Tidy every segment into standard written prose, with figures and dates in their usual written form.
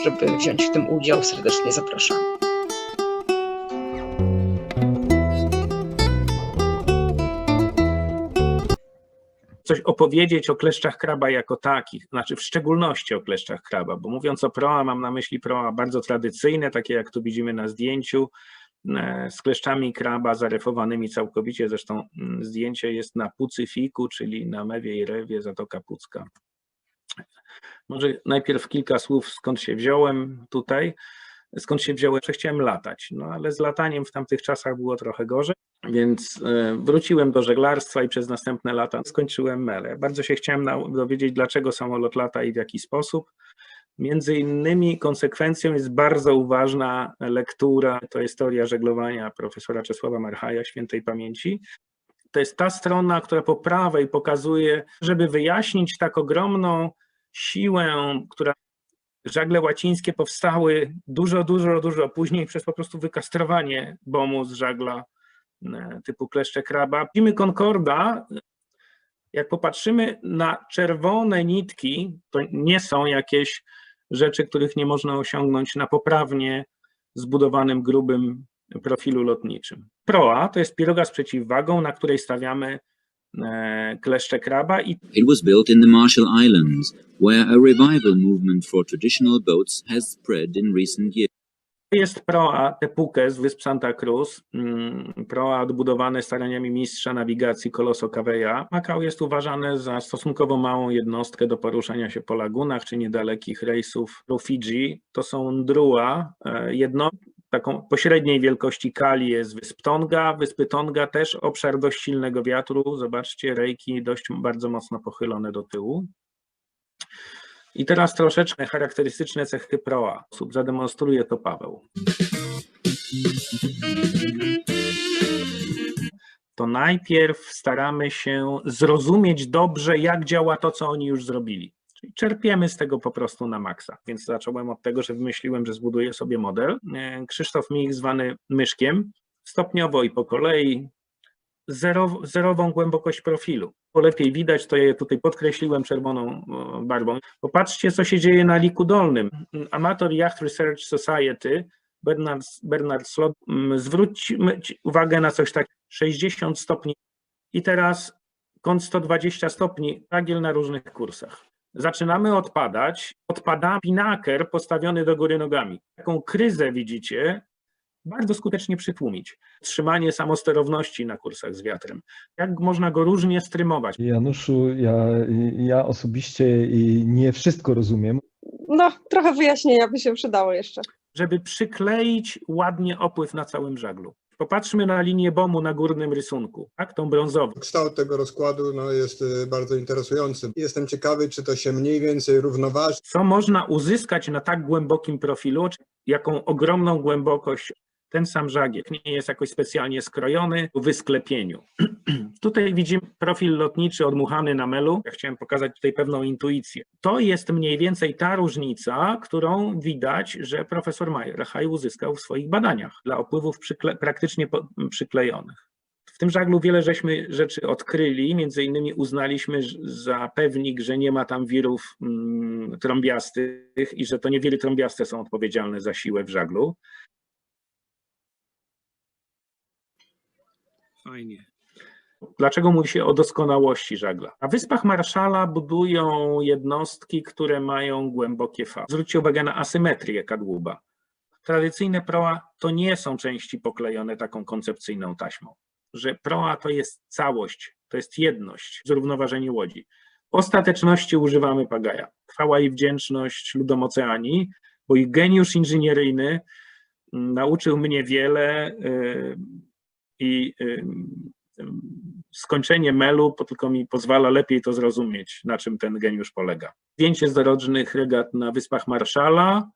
żeby wziąć w tym udział, serdecznie zapraszam. Coś opowiedzieć o kleszczach kraba jako takich, znaczy w szczególności o kleszczach kraba, bo mówiąc o proa mam na myśli proa bardzo tradycyjne, takie jak tu widzimy na zdjęciu, z kleszczami kraba zarefowanymi całkowicie, zresztą zdjęcie jest na Pucyfiku, czyli na Mewie i Rewie, Zatoka Pucka. Może najpierw kilka słów, skąd się wziąłem tutaj, skąd się wziąłem, że chciałem latać, no ale z lataniem w tamtych czasach było trochę gorzej, więc wróciłem do żeglarstwa i przez następne lata skończyłem melę. Bardzo się chciałem dowiedzieć, dlaczego samolot lata i w jaki sposób. Między innymi konsekwencją jest bardzo uważna lektura, to jest teoria żeglowania profesora Czesława Marchaja, świętej pamięci. To jest ta strona, która po prawej pokazuje, żeby wyjaśnić tak ogromną siłę, która żagle łacińskie powstały dużo później przez po prostu wykastrowanie bomu z żagla typu kleszcze kraba. Widzimy Concorda, jak popatrzymy na czerwone nitki, to nie są jakieś rzeczy, których nie można osiągnąć na poprawnie zbudowanym, grubym profilu lotniczym. Proa to jest piroga z przeciwwagą, na której stawiamy kleszcze kraba. It was built in the Marshall Islands, where a revival movement for traditional boats has spread in recent years. Jest proa Tepuke z wysp Santa Cruz, proa odbudowane staraniami mistrza nawigacji Coloso Caveya. Macao jest uważane za stosunkowo małą jednostkę do poruszania się po lagunach czy niedalekich rejsów Rufidzi. To są Ndrua, taką pośredniej wielkości kali jest wysp Tonga. Wyspy Tonga też obszar dość silnego wiatru. Zobaczcie, rejki dość bardzo mocno pochylone do tyłu. I teraz troszeczkę charakterystyczne cechy proa. Zademonstruje to Paweł. To najpierw staramy się zrozumieć dobrze, jak działa to, co oni już zrobili. Czyli czerpiemy z tego po prostu na maksa. Więc zacząłem od tego, że wymyśliłem, że zbuduję sobie model. Krzysztof Mich, zwany Myszkiem, stopniowo i po kolei zerową głębokość profilu. Bo lepiej widać, to ja tutaj podkreśliłem czerwoną barwą. Popatrzcie, co się dzieje na liku dolnym. Amateur Yacht Research Society, Bernard Slot, zwróćmy uwagę na coś tak 60 stopni i teraz kąt 120 stopni, tagiel na różnych kursach. Zaczynamy odpadać, odpada pinaker postawiony do góry nogami. Taką kryzę widzicie, bardzo skutecznie przytłumić. Trzymanie samosterowności na kursach z wiatrem. Jak można go różnie strymować? Januszu, ja osobiście nie wszystko rozumiem. No, trochę wyjaśnienia by się przydało jeszcze. Żeby przykleić ładnie opływ na całym żaglu. Popatrzmy na linię BOM-u na górnym rysunku, tak, tą brązową. Kształt tego rozkładu jest bardzo interesujący. Jestem ciekawy, czy to się mniej więcej równoważy. Co można uzyskać na tak głębokim profilu, jaką ogromną głębokość ten sam żagiel nie jest jakoś specjalnie skrojony w wysklepieniu. Tutaj widzimy profil lotniczy odmuchany na melu. Ja chciałem pokazać tutaj pewną intuicję. To jest mniej więcej ta różnica, którą widać, że profesor Marchaj uzyskał w swoich badaniach dla opływów praktycznie przyklejonych. W tym żaglu wiele żeśmy rzeczy odkryli, między innymi uznaliśmy za pewnik, że nie ma tam wirów trąbiastych i że to nie wiry trąbiaste są odpowiedzialne za siłę w żaglu. Fajnie. Dlaczego mówi się o doskonałości żagla? Na Wyspach Marszala budują jednostki, które mają głębokie fale. Zwróćcie uwagę na asymetrię kadłuba. Tradycyjne proa to nie są części poklejone taką koncepcyjną taśmą, że proa to jest całość, to jest jedność, zrównoważenie łodzi. W ostateczności używamy pagaja. Chwała i wdzięczność ludom Oceanii, bo ich geniusz inżynieryjny nauczył mnie wiele i skończenie melu tylko mi pozwala lepiej to zrozumieć, na czym ten geniusz polega. Zdjęcie z dorocznych regat na Wyspach Marszala.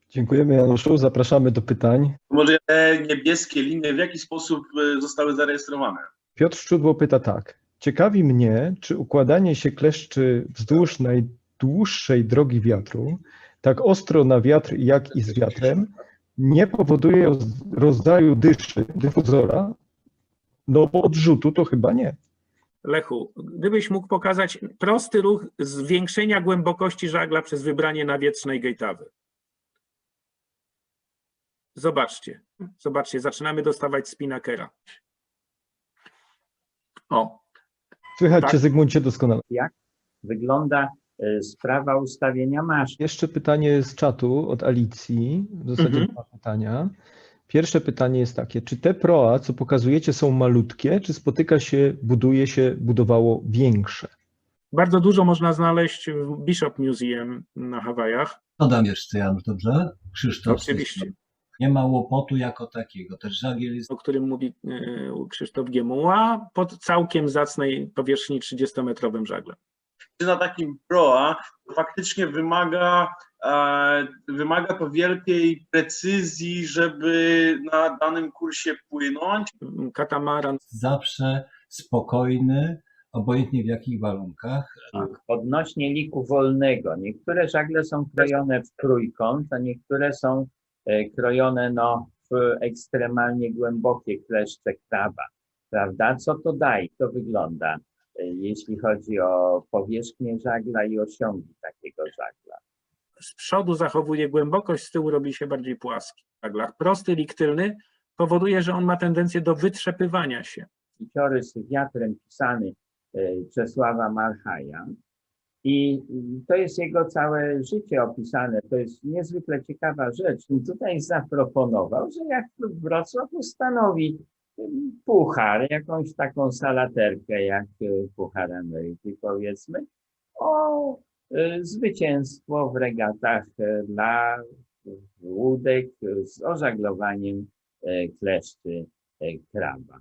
Dziękujemy, Januszu, zapraszamy do pytań. Może te niebieskie linie w jaki sposób zostały zarejestrowane? Piotr Szczudło pyta tak. Ciekawi mnie, czy układanie się kleszczy wzdłuż najdłuższej drogi wiatru, tak ostro na wiatr jak i z wiatrem, nie powoduje rodzaju dyfuzora? No bo odrzutu to chyba nie. Lechu, gdybyś mógł pokazać prosty ruch zwiększenia głębokości żagla przez wybranie nawietrznej gejtawy. Zobaczcie, zaczynamy dostawać spinakera. O, Słychać Tak. cię, Zygmuncie, doskonale. Jak wygląda sprawa ustawienia maszyn. Jeszcze pytanie z czatu od Alicji, w zasadzie Mhm. dwa pytania. Pierwsze pytanie jest takie, czy te proa, co pokazujecie, są malutkie, czy buduje się, budowało większe? bardzo dużo można znaleźć w Bishop Museum na Hawajach. Dodam jeszcze, Janusz, dobrze? Krzysztof. Oczywiście, Nie ma łopotu jako takiego. Też żagiel jest o którym mówi Krzysztof Giemuła, pod całkiem zacnej powierzchni 30-metrowym żaglem. Na takim proa faktycznie wymaga to wielkiej precyzji, żeby na danym kursie płynąć. Katamaran zawsze spokojny, obojętnie w jakich warunkach. Odnośnie liku wolnego, niektóre żagle są krojone w trójkąt, a niektóre są krojone w ekstremalnie głębokie kleszcze kraba. Prawda? Co to daje? To wygląda, jeśli chodzi o powierzchnię żagla i osiągi takiego żagla. z przodu zachowuje głębokość, z tyłu robi się bardziej płaski. W żaglach prosty lik tylny powoduje, że on ma tendencję do wytrzepywania się. Życiorys wiatrem pisany Czesława Malchaja. I to jest jego całe życie opisane. To jest niezwykle ciekawa rzecz. I tutaj zaproponował, że jak Wrocław ustanowi puchar, jakąś taką salaterkę, jak Puchar Ameryki, powiedzmy, o zwycięstwo w regatach dla łódek z ożaglowaniem kleszczy kraba.